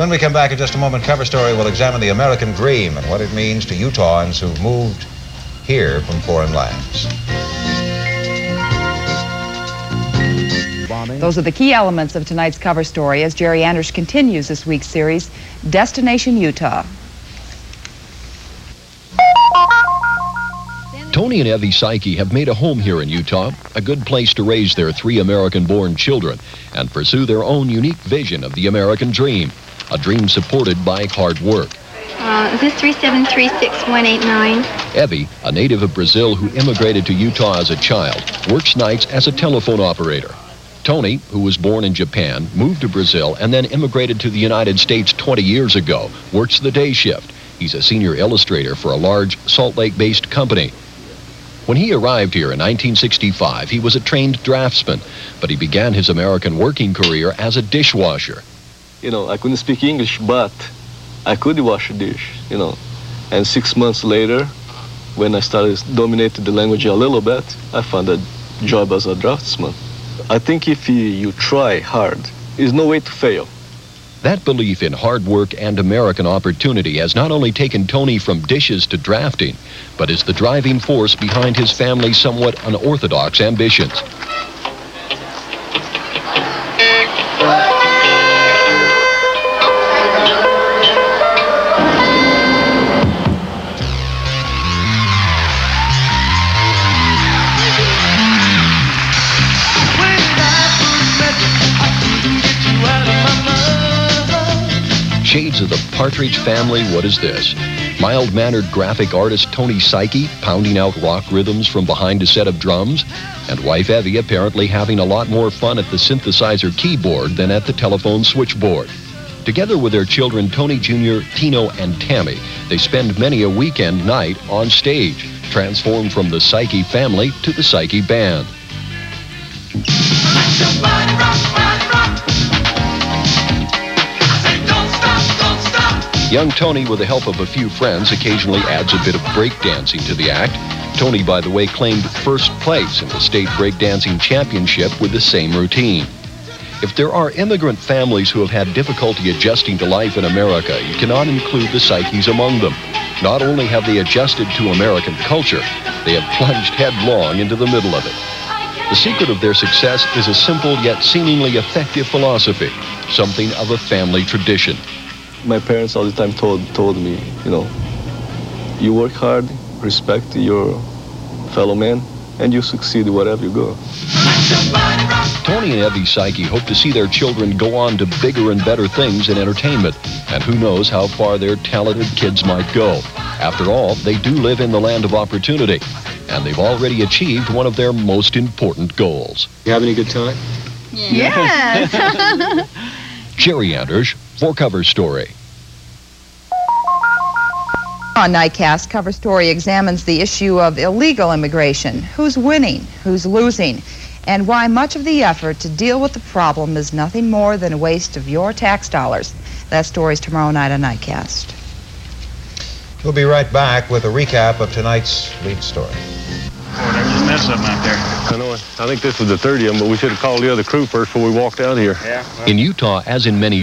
When we come back in just a moment, Cover Story will examine the American dream and what it means to Utahns who've moved here from foreign lands. Those are the key elements of tonight's Cover Story as Jerry Anders continues this week's series, Destination Utah. Tony and Evanir Saiki have made a home here in Utah, a good place to raise their 3 American-born children and pursue their own unique vision of the American dream, a dream supported by hard work. Is this 3736189? Evi, a native of Brazil who immigrated to Utah as a child, works nights as a telephone operator. Tony, who was born in Japan, moved to Brazil and then immigrated to the United States 20 years ago, works the day shift. He's a senior illustrator for a large Salt Lake-based company. When he arrived here in 1965, he was a trained draftsman, but he began his American working career as a dishwasher. You know, I couldn't speak English, but I could wash a dish, you know. And 6 months later, when I started dominating the language a little bit, I found a job as a draftsman. I think if you try hard, there's no way to fail. That belief in hard work and American opportunity has not only taken Tony from dishes to drafting, but is the driving force behind his family's somewhat unorthodox ambitions. Shades of the Partridge Family, what is this? Mild-mannered graphic artist Tony Saiki pounding out rock rhythms from behind a set of drums, and wife Evi apparently having a lot more fun at the synthesizer keyboard than at the telephone switchboard. Together with their children Tony Jr., Tino, and Tammy, they spend many a weekend night on stage, transformed from the Saiki family to the Saiki Band. Young Tony, with the help of a few friends, occasionally adds a bit of breakdancing to the act. Tony, by the way, claimed first place in the state breakdancing championship with the same routine. If there are immigrant families who have had difficulty adjusting to life in America, you cannot include the Saikis among them. Not only have they adjusted to American culture, they have plunged headlong into the middle of it. The secret of their success is a simple yet seemingly effective philosophy, something of a family tradition. My parents all the time told me, you know, you work hard, respect your fellow man, and you succeed wherever you go. Tony and Evanir Saiki hope to see their children go on to bigger and better things in entertainment, and who knows how far their talented kids might go. After all, they do live in the land of opportunity, and they've already achieved one of their most important goals. You having a good time? Yes! Jerry Anders for Cover Story. On Nightcast, Cover Story examines the issue of illegal immigration. Who's winning? Who's losing? And why much of the effort to deal with the problem is nothing more than a waste of your tax dollars. That story's tomorrow night on Nightcast. We'll be right back with a recap of tonight's lead story. Boy, they just messed something out there. I know. I think this is the 30th, but we should have called the other crew first before we walked out here. Yeah. In Utah, as in many